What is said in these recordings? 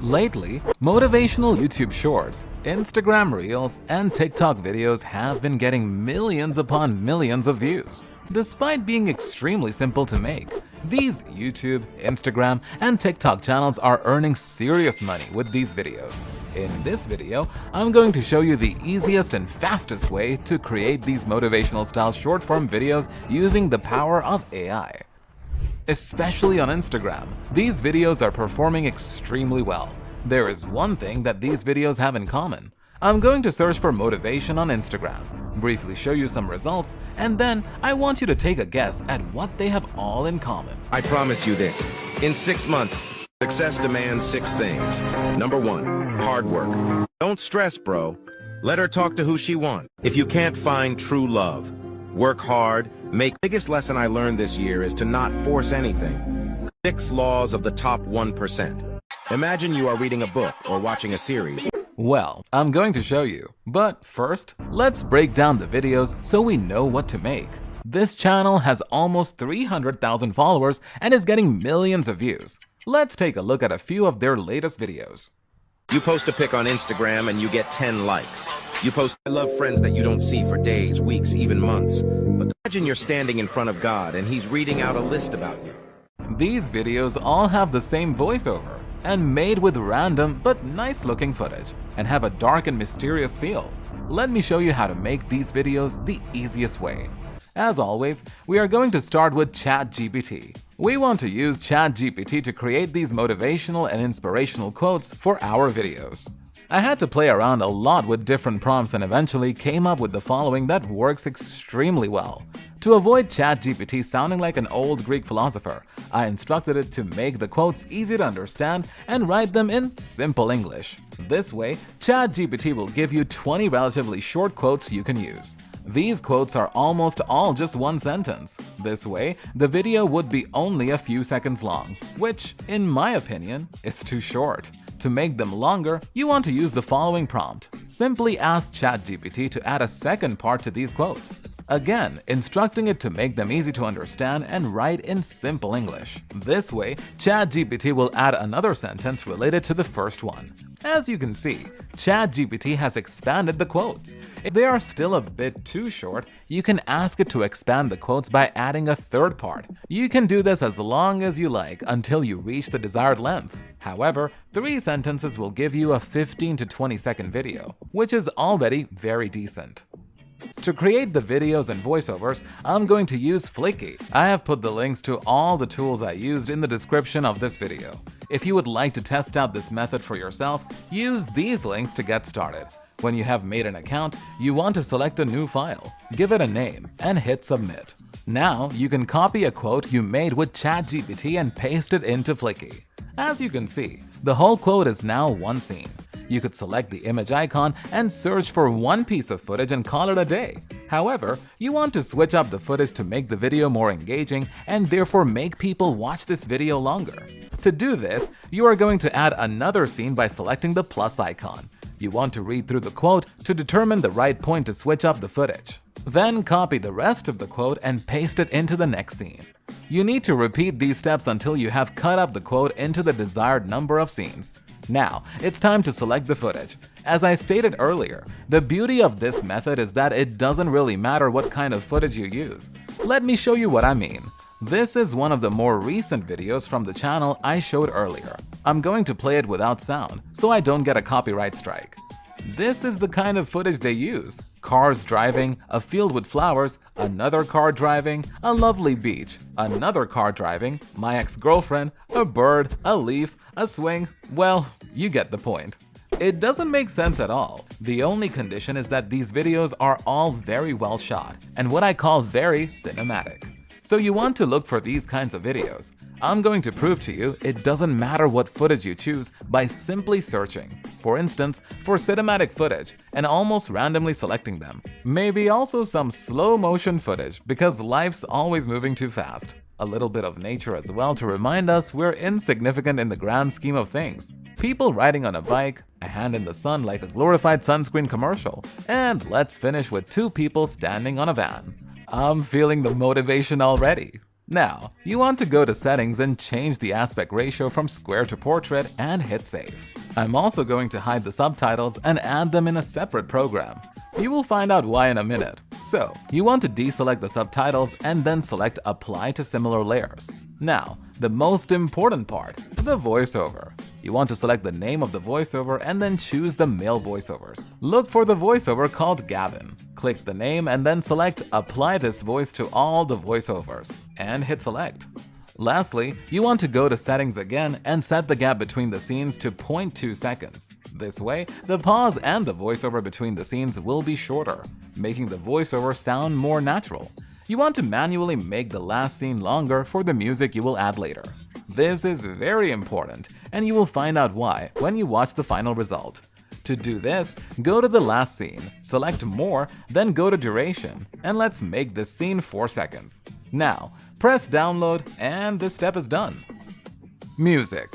Lately, motivational YouTube Shorts, Instagram Reels, and TikTok videos have been getting millions upon millions of views. Despite being extremely simple to make, these YouTube, Instagram, and TikTok channels are earning serious money with these videos. In this video, I'm going to show you the easiest and fastest way to create these motivational style short-form videos using the power of AI. Especially on Instagram, these videos are performing extremely well. There is one thing that these videos have in common. I'm going to search for motivation on Instagram, briefly show you some results, and then I want you to take a guess at what they have all in common. I promise you this. In 6 months, success demands 6 things. Number 1, hard work. Don't stress, bro. Let her talk to who she wants. If you can't find true love, work hard. Biggest lesson I learned this year is to not force anything. 6 laws of the top 1%. Imagine you are reading a book or watching a series. Well, I'm going to show you, but first, let's break down the videos so we know what to make. This channel has almost 300,000 followers and is getting millions of views. Let's take a look at a few of their latest videos. You post a pic on Instagram and you get 10 likes. You post, I love friends that you don't see for days, weeks, even months. But imagine you're standing in front of God and he's reading out a list about you. These videos all have the same voiceover and made with random but nice looking footage and have a dark and mysterious feel. Let me show you how to make these videos the easiest way. As always, we are going to start with ChatGPT. We want to use ChatGPT to create these motivational and inspirational quotes for our videos. I had to play around a lot with different prompts and eventually came up with the following that works extremely well. To avoid ChatGPT sounding like an old Greek philosopher, I instructed it to make the quotes easy to understand and write them in simple English. This way, ChatGPT will give you 20 relatively short quotes you can use. These quotes are almost all just one sentence. This way, the video would be only a few seconds long, which, in my opinion, is too short. To make them longer, you want to use the following prompt. Simply ask ChatGPT to add a second part to these quotes. Again, instructing it to make them easy to understand and write in simple English. This way, ChatGPT will add another sentence related to the first one. As you can see, ChatGPT has expanded the quotes. If they are still a bit too short, you can ask it to expand the quotes by adding a third part. You can do this as long as you like until you reach the desired length. However, 3 sentences will give you a 15 to 20 second video, which is already very decent. To create the videos and voiceovers, I'm going to use Flicky. I have put the links to all the tools I used in the description of this video. If you would like to test out this method for yourself, use these links to get started. When you have made an account, you want to select a new file, give it a name, and hit submit. Now, you can copy a quote you made with ChatGPT and paste it into Flicky. As you can see, the whole quote is now one scene. You could select the image icon and search for one piece of footage and call it a day. However, you want to switch up the footage to make the video more engaging and therefore make people watch this video longer. To do this, you are going to add another scene by selecting the plus icon. You want to read through the quote to determine the right point to switch up the footage. Then copy the rest of the quote and paste it into the next scene. You need to repeat these steps until you have cut up the quote into the desired number of scenes. Now, it's time to select the footage. As I stated earlier, the beauty of this method is that it doesn't really matter what kind of footage you use. Let me show you what I mean. This is one of the more recent videos from the channel I showed earlier. I'm going to play it without sound, so I don't get a copyright strike. This is the kind of footage they use. Cars driving, a field with flowers, another car driving, a lovely beach, another car driving, my ex-girlfriend, a bird, a leaf, a swing. Well, you get the point. It doesn't make sense at all. The only condition is that these videos are all very well shot and what I call very cinematic. So you want to look for these kinds of videos. I'm going to prove to you it doesn't matter what footage you choose by simply searching. For instance, for cinematic footage and almost randomly selecting them. Maybe also some slow motion footage because life's always moving too fast. A little bit of nature as well to remind us we're insignificant in the grand scheme of things. People riding on a bike, a hand in the sun like a glorified sunscreen commercial, and let's finish with 2 people standing on a van. I'm feeling the motivation already. Now, you want to go to settings and change the aspect ratio from square to portrait and hit save. I'm also going to hide the subtitles and add them in a separate program. You will find out why in a minute. So, you want to deselect the subtitles and then select Apply to Similar Layers. Now, the most important part, the voiceover. You want to select the name of the voiceover and then choose the male voiceovers. Look for the voiceover called Gavin. Click the name and then select Apply this voice to all the voiceovers and hit select. Lastly, you want to go to settings again and set the gap between the scenes to 0.2 seconds. This way, the pause and the voiceover between the scenes will be shorter, making the voiceover sound more natural. You want to manually make the last scene longer for the music you will add later. This is very important, and you will find out why when you watch the final result. To do this, go to the last scene, select More, then go to Duration, and let's make this scene 4 seconds. Now, press Download, and this step is done. Music.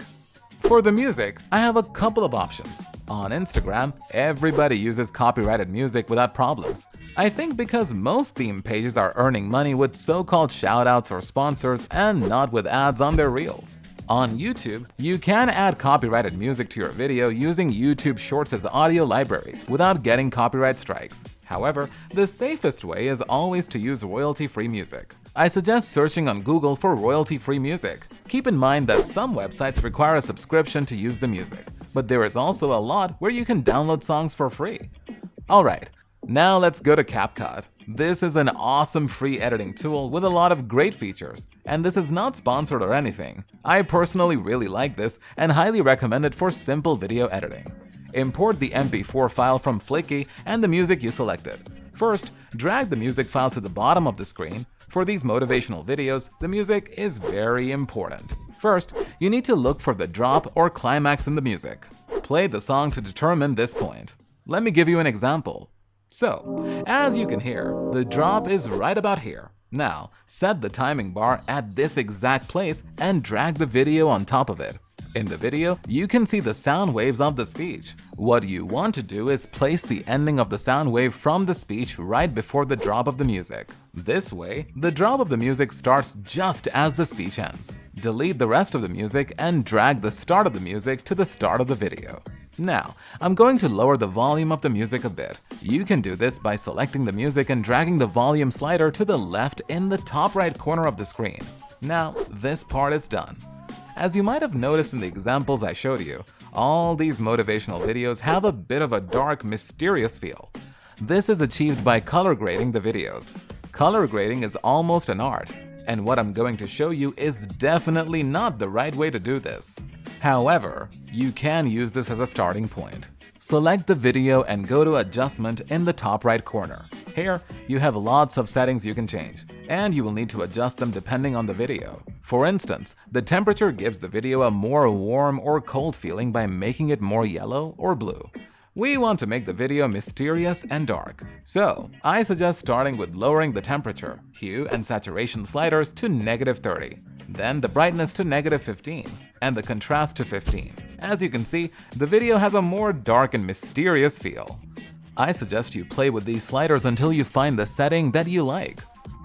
For the music, I have a couple of options. On Instagram, everybody uses copyrighted music without problems. I think because most theme pages are earning money with so-called shoutouts or sponsors and not with ads on their reels. On YouTube, you can add copyrighted music to your video using YouTube Shorts' audio library without getting copyright strikes. However, the safest way is always to use royalty-free music. I suggest searching on Google for royalty-free music. Keep in mind that some websites require a subscription to use the music, but there is also a lot where you can download songs for free. Alright, now let's go to CapCut. This is an awesome free editing tool with a lot of great features, and this is not sponsored or anything. I personally really like this and highly recommend it for simple video editing. Import the MP4 file from Flickr and the music you selected. First, drag the music file to the bottom of the screen. For these motivational videos, the music is very important. First, you need to look for the drop or climax in the music. Play the song to determine this point. Let me give you an example. So, as you can hear, the drop is right about here. Now, set the timing bar at this exact place and drag the video on top of it. In the video, you can see the sound waves of the speech. What you want to do is place the ending of the sound wave from the speech right before the drop of the music. This way, the drop of the music starts just as the speech ends. Delete the rest of the music and drag the start of the music to the start of the video. Now, I'm going to lower the volume of the music a bit. You can do this by selecting the music and dragging the volume slider to the left in the top right corner of the screen. Now, this part is done. As you might have noticed in the examples I showed you, all these motivational videos have a bit of a dark, mysterious feel. This is achieved by color grading the videos. Color grading is almost an art, and what I'm going to show you is definitely not the right way to do this. However, you can use this as a starting point. Select the video and go to Adjustment in the top right corner. Here, you have lots of settings you can change, and you will need to adjust them depending on the video. For instance, the temperature gives the video a more warm or cold feeling by making it more yellow or blue. We want to make the video mysterious and dark, so I suggest starting with lowering the temperature, hue, and saturation sliders to -30, then the brightness to -15, and the contrast to 15. As you can see, the video has a more dark and mysterious feel. I suggest you play with these sliders until you find the setting that you like.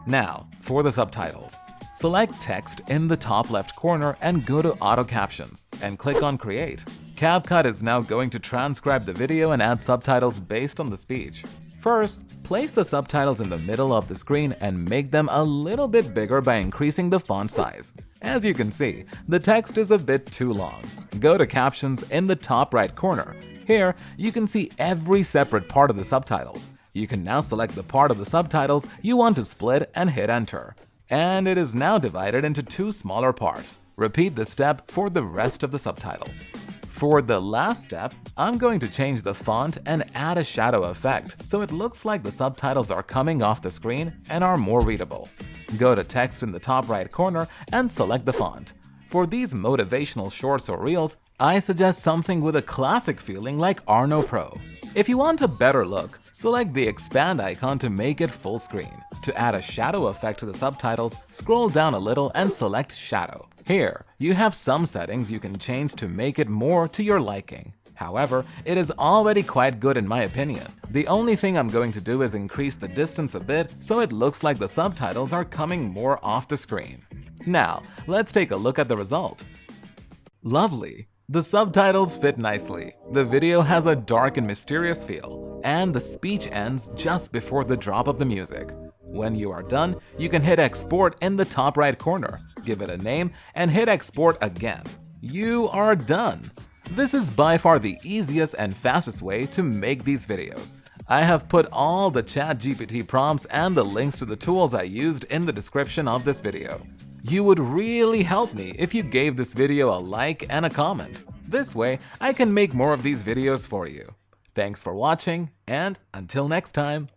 Now, for the subtitles. Select Text in the top left corner and go to Auto Captions, and click on Create. CapCut is now going to transcribe the video and add subtitles based on the speech. First, place the subtitles in the middle of the screen and make them a little bit bigger by increasing the font size. As you can see, the text is a bit too long. Go to Captions in the top right corner. Here, you can see every separate part of the subtitles. You can now select the part of the subtitles you want to split and hit Enter. And it is now divided into 2 smaller parts. Repeat this step for the rest of the subtitles. For the last step, I'm going to change the font and add a shadow effect so it looks like the subtitles are coming off the screen and are more readable. Go to Text in the top right corner and select the font. For these motivational shorts or reels, I suggest something with a classic feeling like Arno Pro. If you want a better look, select the expand icon to make it full screen. To add a shadow effect to the subtitles, scroll down a little and select Shadow. Here, you have some settings you can change to make it more to your liking. However, it is already quite good in my opinion. The only thing I'm going to do is increase the distance a bit so it looks like the subtitles are coming more off the screen. Now, let's take a look at the result. Lovely! The subtitles fit nicely, the video has a dark and mysterious feel, and the speech ends just before the drop of the music. When you are done, you can hit export in the top right corner, give it a name, and hit export again. You are done! This is by far the easiest and fastest way to make these videos. I have put all the ChatGPT prompts and the links to the tools I used in the description of this video. You would really help me if you gave this video a like and a comment. This way, I can make more of these videos for you. Thanks for watching, and until next time.